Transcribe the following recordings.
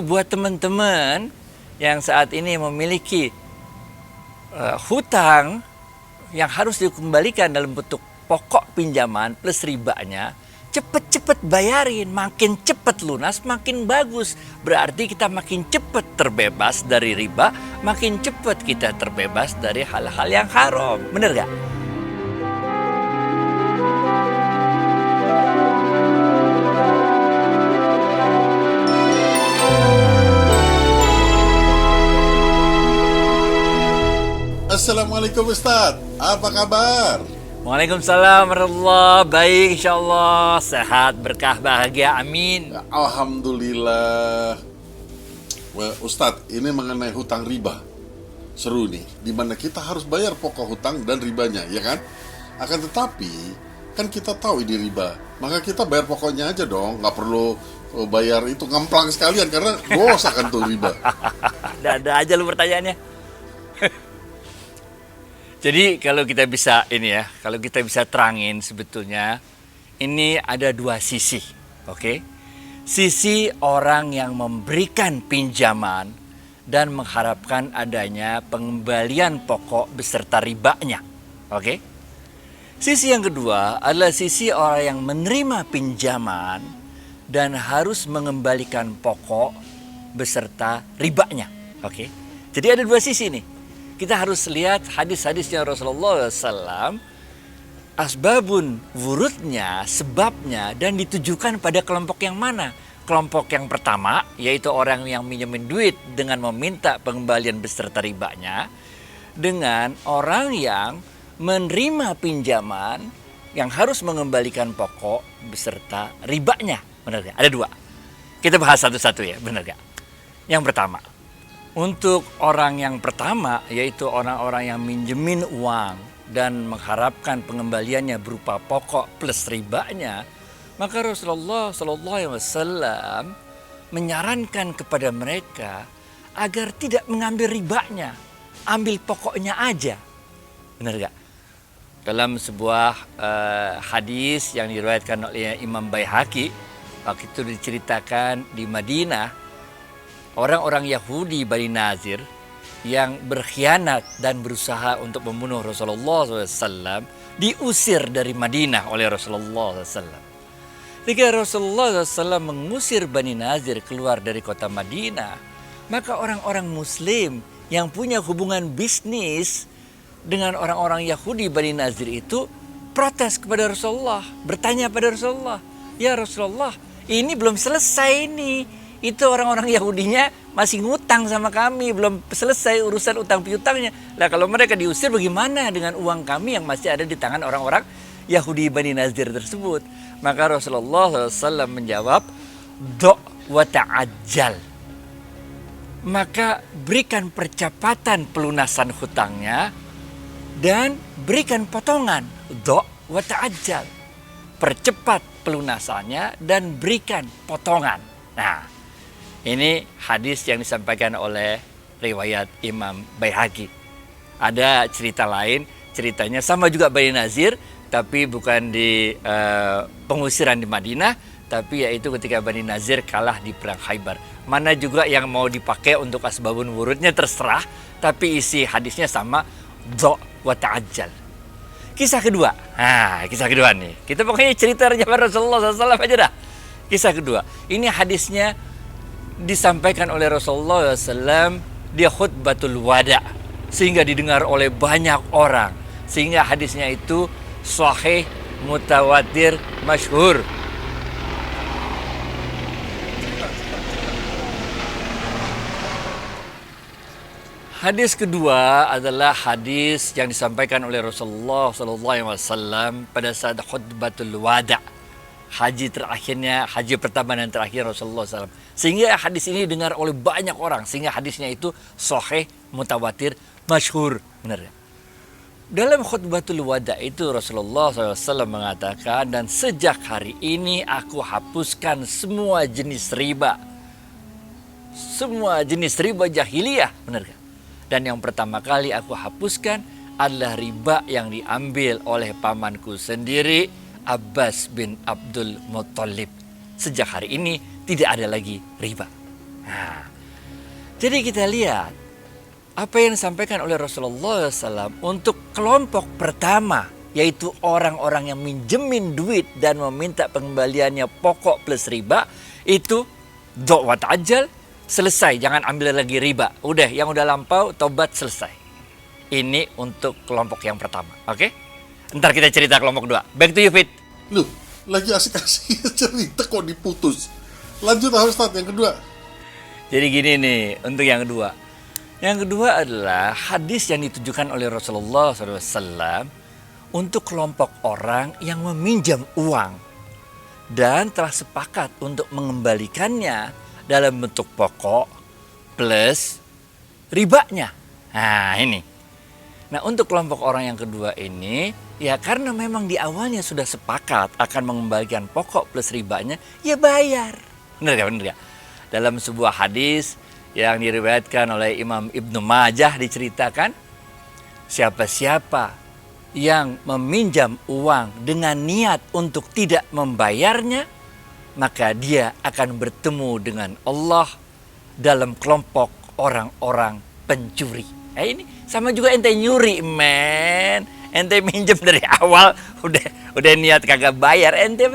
Buat teman-teman yang saat ini memiliki hutang yang harus dikembalikan dalam bentuk pokok pinjaman plus ribanya, cepet-cepet bayarin. Makin cepet lunas makin bagus. Berarti kita makin cepet terbebas dari riba, makin cepet kita terbebas dari hal-hal yang haram. Bener gak? Assalamualaikum Ustadz, apa kabar? Waalaikumsalam warahmatullahi. Baik, insyaallah. Sehat, berkah, bahagia, amin. Alhamdulillah. Ustadz, ini mengenai hutang riba. Seru nih, dimana kita harus bayar pokok hutang dan ribanya, ya kan? Akan tetapi, kan kita tahu ini riba, maka kita bayar pokoknya aja dong, nggak perlu bayar itu ngamplang sekalian, karena dosa kan tuh riba. Ada aja lu pertanyaannya. Jadi kalau kita bisa kalau kita bisa terangin sebetulnya ini ada dua sisi, oke? Sisi orang yang memberikan pinjaman dan mengharapkan adanya pengembalian pokok beserta ribanya, oke? Sisi yang kedua adalah sisi orang yang menerima pinjaman dan harus mengembalikan pokok beserta ribanya, oke? Jadi ada dua sisi nih. Kita harus lihat hadis-hadisnya Rasulullah SAW, asbabun wurudnya, sebabnya, dan ditujukan pada kelompok yang mana. Kelompok yang pertama, yaitu orang yang minjemin duit dengan meminta pengembalian beserta ribanya, dengan orang yang menerima pinjaman yang harus mengembalikan pokok beserta ribanya. Benar gak? Ada dua. Kita bahas satu-satu ya, benar gak? Yang pertama, untuk orang yang pertama, yaitu orang-orang yang minjemin uang dan mengharapkan pengembaliannya berupa pokok plus ribanya, maka Rasulullah SAW menyarankan kepada mereka agar tidak mengambil ribanya, ambil pokoknya aja. Benar gak? Dalam sebuah hadis yang diriwayatkan oleh Imam Baihaqi, waktu itu diceritakan di Madinah, orang-orang Yahudi Bani Nazir yang berkhianat dan berusaha untuk membunuh Rasulullah SAW diusir dari Madinah oleh Rasulullah SAW. Ketika Rasulullah SAW mengusir Bani Nazir keluar dari kota Madinah, maka orang-orang Muslim yang punya hubungan bisnis dengan orang-orang Yahudi Bani Nazir itu protes kepada Rasulullah, bertanya pada Rasulullah, "Ya Rasulullah, ini belum selesai nih. Itu orang-orang Yahudinya masih ngutang sama kami, belum selesai urusan utang piutangnya. Lah kalau mereka diusir bagaimana dengan uang kami yang masih ada di tangan orang-orang Yahudi Bani Nazir tersebut?" Maka Rasulullah SAW menjawab, "Do' wa ta'ajjal." Maka berikan percepatan pelunasan hutangnya dan berikan potongan. Do' wa ta'ajjal. Percepat pelunasannya dan berikan potongan. Nah, ini hadis yang disampaikan oleh riwayat Imam Baihaqi. Ada cerita lain, ceritanya sama juga Bani Nazir, tapi bukan di pengusiran di Madinah, tapi yaitu ketika Bani Nazir kalah di perang Khaybar. Mana juga yang mau dipakai untuk asbabun wurudnya terserah, tapi isi hadisnya sama, do' wa ta'ajjal. Kisah kedua, kisah kedua nih, kita pokoknya cerita zaman Rasulullah SAW aja dah. Kisah kedua, ini hadisnya disampaikan oleh Rasulullah SAW di khutbatul wada, sehingga didengar oleh banyak orang, sehingga hadisnya itu sahih, mutawatir, masyhur. Hadis kedua adalah hadis yang disampaikan oleh Rasulullah SAW pada saat khutbatul wada, haji terakhirnya, haji pertama dan terakhir Rasulullah SAW. Sehingga hadis ini didengar oleh banyak orang, sehingga hadisnya itu sahih, mutawatir, masyhur. Benar ya? Dalam khutbatul wada itu Rasulullah SAW mengatakan, "Dan sejak hari ini aku hapuskan semua jenis riba. Semua jenis riba jahiliyah." Benar kan? Dan yang pertama kali aku hapuskan adalah riba yang diambil oleh pamanku sendiri, Abbas bin Abdul Muttalib. Sejak hari ini tidak ada lagi riba. Nah, jadi kita lihat apa yang disampaikan oleh Rasulullah SAW untuk kelompok pertama, yaitu orang-orang yang minjemin duit dan meminta pengembaliannya pokok plus riba, itu do'wat ajal, selesai, jangan ambil lagi riba. Udah, yang udah lampau, tobat, selesai. Ini untuk kelompok yang pertama, oke? Ntar kita cerita kelompok kedua. Back to you, Fit. Loh, lagi asik-asik cerita kok diputus. Lanjut Ustaz, yang kedua. Jadi gini nih, untuk yang kedua. Yang kedua adalah hadis yang ditujukan oleh Rasulullah SAW untuk kelompok orang yang meminjam uang dan telah sepakat untuk mengembalikannya dalam bentuk pokok plus ribanya. Nah ini. Nah untuk kelompok orang yang kedua ini, ya karena memang di awalnya sudah sepakat akan mengembalikan pokok plus ribanya, ya bayar. Benar gak? Benar gak? Dalam sebuah hadis yang diriwayatkan oleh Imam Ibnu Majah diceritakan, siapa-siapa yang meminjam uang dengan niat untuk tidak membayarnya, maka dia akan bertemu dengan Allah dalam kelompok orang-orang pencuri. Ini sama juga ente nyuri, men. Ente minjem dari awal udah niat kagak bayar, ente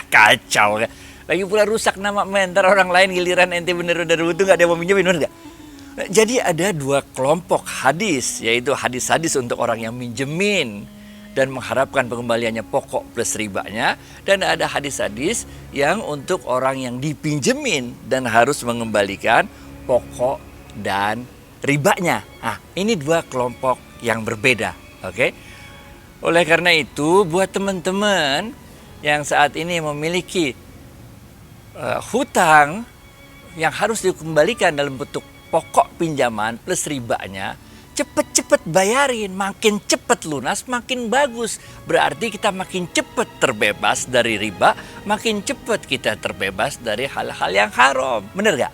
kacau. Lagi pula rusak nama mentor orang lain, giliran ente bener udah butuh gak ada yang mau minjemin, bener gak? Jadi ada dua kelompok hadis, yaitu hadis-hadis untuk orang yang minjemin dan mengharapkan pengembaliannya pokok plus ribanya, dan ada hadis-hadis yang untuk orang yang dipinjemin dan harus mengembalikan pokok dan ribanya. Nah, ini dua kelompok yang berbeda, oke? Oleh karena itu, buat teman-teman yang saat ini memiliki hutang yang harus dikembalikan dalam bentuk pokok pinjaman plus ribanya, cepet-cepet bayarin. Makin cepet lunas makin bagus. Berarti kita makin cepet terbebas dari riba, makin cepet kita terbebas dari hal-hal yang haram. Bener gak?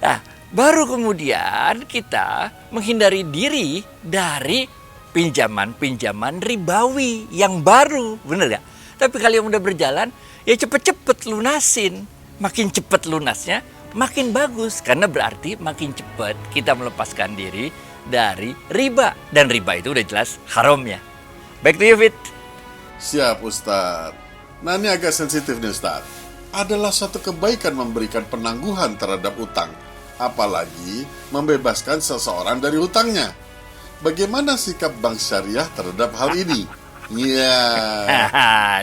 Nah, baru kemudian kita menghindari diri dari pinjaman-pinjaman ribawi yang baru. Bener gak? Tapi kalau yang udah berjalan, ya cepet-cepet lunasin. Makin cepet lunasnya, makin bagus. Karena berarti makin cepet kita melepaskan diri dari riba. Dan riba itu udah jelas haramnya. Back to you, Fit. Siap, Ustaz. Nah, ini agak sensitif nih, Ustaz. Adalah suatu kebaikan memberikan penangguhan terhadap utang. Apalagi membebaskan seseorang dari hutangnya. Bagaimana sikap Bank Syariah terhadap hal ini? Iya.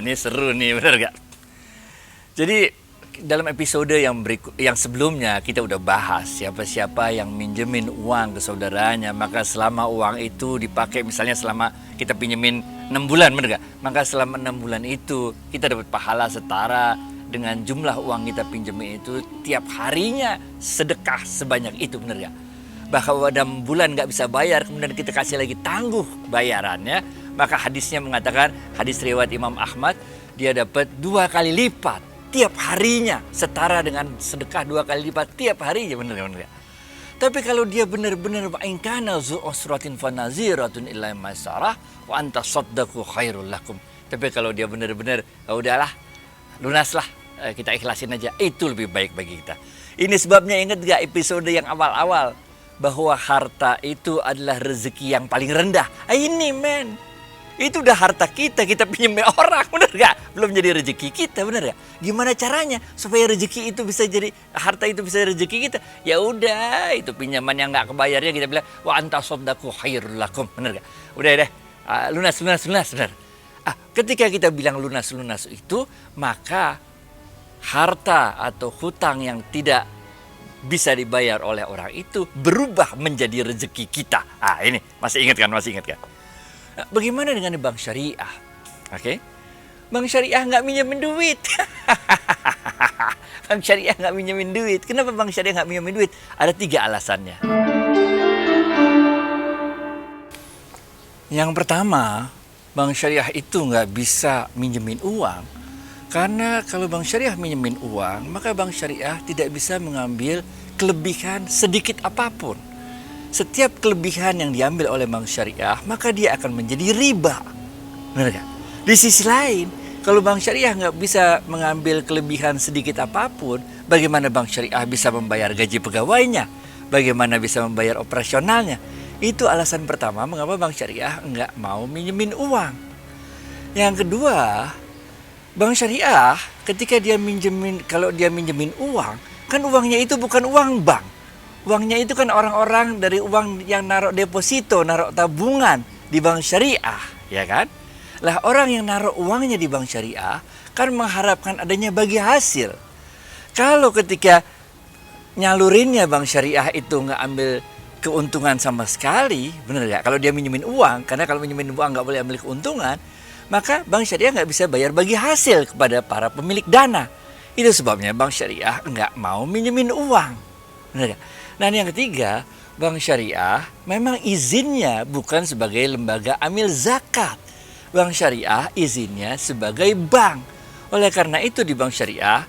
Ini seru nih, bener gak? Jadi dalam episode yang sebelumnya kita udah bahas siapa-siapa yang minjemin uang ke saudaranya, maka selama uang itu dipakai, misalnya selama kita pinjemin 6 bulan, bener gak? Maka selama 6 bulan itu kita dapat pahala setara dengan jumlah uang kita pinjemin itu tiap harinya sedekah sebanyak itu, bener gak? Bahkan pada bulan gak bisa bayar, kemudian kita kasih lagi tangguh bayarannya, maka hadisnya mengatakan, hadis riwayat Imam Ahmad, dia dapat 2 kali lipat tiap harinya, setara dengan sedekah 2 kali lipat tiap harinya, bener gak? Tapi kalau dia benar-benar wa'ingkana zu usratin fanaziratun illa maisarah wa anta saddaqu khairul lakum. Tapi kalau dia benar-benar, udahlah, lunaslah, kita ikhlasin aja, itu lebih baik bagi kita. Ini sebabnya ingat gak episode yang awal-awal, bahwa harta itu adalah rezeki yang paling rendah. Ini men, itu udah harta kita pinjam orang, bener gak? Belum jadi rezeki kita, bener gak? Gimana caranya supaya rezeki itu bisa jadi, harta itu bisa rezeki kita? Ya udah, itu pinjaman yang gak kebayarnya kita bilang, wa anta saddaqu khairul lakum, bener gak? Udah deh, lunas, bener. Ketika kita bilang lunas itu, maka harta atau hutang yang tidak bisa dibayar oleh orang itu berubah menjadi rezeki kita. Ini masih ingat kan? Nah, bagaimana dengan bank syariah? Oke, bank syariah nggak minjemin duit. Bank syariah nggak minjemin duit. Kenapa bank syariah nggak minjemin duit? Ada 3 alasannya. Yang pertama, bank syariah itu nggak bisa minjemin uang. Karena kalau bank syariah minjemin uang, maka bank syariah tidak bisa mengambil kelebihan sedikit apapun. Setiap kelebihan yang diambil oleh bank syariah, maka dia akan menjadi riba. Benar gak? Di sisi lain, Kalau bank syariah nggak bisa mengambil kelebihan sedikit apapun, bagaimana bank syariah bisa membayar gaji pegawainya? Bagaimana bisa membayar operasionalnya? Itu alasan pertama mengapa bank syariah nggak mau minjemin uang. Yang kedua, bank syariah ketika kalau dia minjemin uang, kan uangnya itu bukan uang bank. Uangnya itu kan orang-orang dari uang yang naruh deposito, naruh tabungan di bank syariah, ya kan? Lah orang yang naruh uangnya di bank syariah kan mengharapkan adanya bagi hasil. Kalau ketika nyalurinnya bank syariah itu nggak ambil keuntungan sama sekali, bener ya? Kalau dia minjemin uang, karena kalau minjemin uang nggak boleh ambil keuntungan, maka bank syariah nggak bisa bayar bagi hasil kepada para pemilik dana. Itu sebabnya bank syariah nggak mau minjemin uang, bener ya? Nah yang ketiga, bank syariah memang izinnya bukan sebagai lembaga amil zakat. Bank syariah izinnya sebagai bank. Oleh karena itu di bank syariah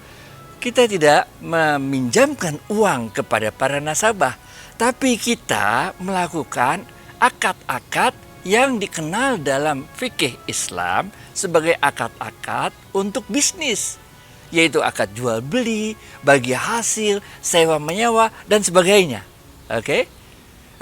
kita tidak meminjamkan uang kepada para nasabah, tapi kita melakukan akad-akad yang dikenal dalam fikih Islam sebagai akad-akad untuk bisnis, yaitu akad jual beli, bagi hasil, sewa menyewa dan sebagainya. Oke?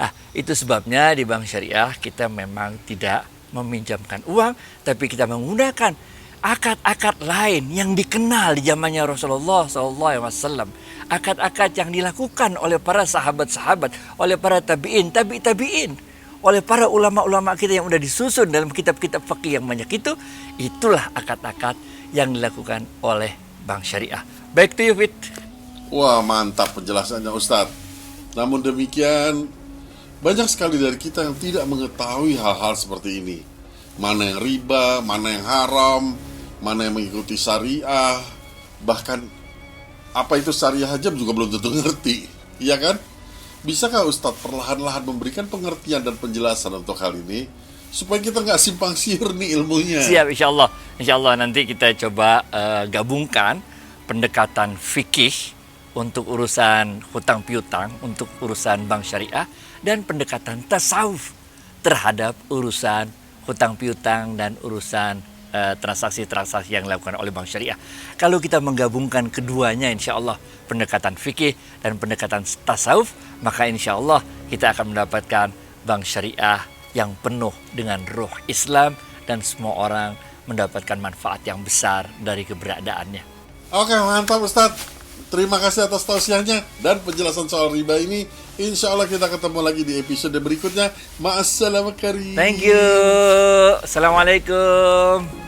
Nah, itu sebabnya di bank syariah kita memang tidak meminjamkan uang, tapi kita menggunakan akad-akad lain yang dikenal di zamannya Rasulullah SAW. Akad-akad yang dilakukan oleh para sahabat-sahabat, oleh para tabi'in, tabi'in, oleh para ulama-ulama kita yang sudah disusun dalam kitab-kitab fikih yang banyak itu. Itulah akad-akad yang dilakukan oleh bank syariah. Back to you, Fit. Wah, mantap penjelasannya Ustadz. Namun demikian, banyak sekali dari kita yang tidak mengetahui hal-hal seperti ini. Mana yang riba, mana yang haram, mana yang mengikuti syariah. Bahkan apa itu syariah aja juga belum tentu ngerti. Iya kan? Bisakah Ustadz perlahan-lahan memberikan pengertian dan penjelasan untuk hal ini, supaya kita nggak simpang siur nih ilmunya? Siap, insya Allah. Insya Allah nanti kita coba gabungkan pendekatan fikih untuk urusan hutang piutang, untuk urusan bank syariah, dan pendekatan tasawuf terhadap urusan hutang piutang dan urusan transaksi-transaksi yang dilakukan oleh bank syariah. Kalau kita menggabungkan keduanya, insya Allah pendekatan fikih dan pendekatan tasawuf, maka insya Allah kita akan mendapatkan bank syariah yang penuh dengan roh Islam dan semua orang mendapatkan manfaat yang besar dari keberadaannya. Oke, mantap Ustadz. Terima kasih atas tausiahnya dan penjelasan soal riba ini. Insya Allah kita ketemu lagi di episode berikutnya. Ma'assalam karim. Thank you. Assalamualaikum.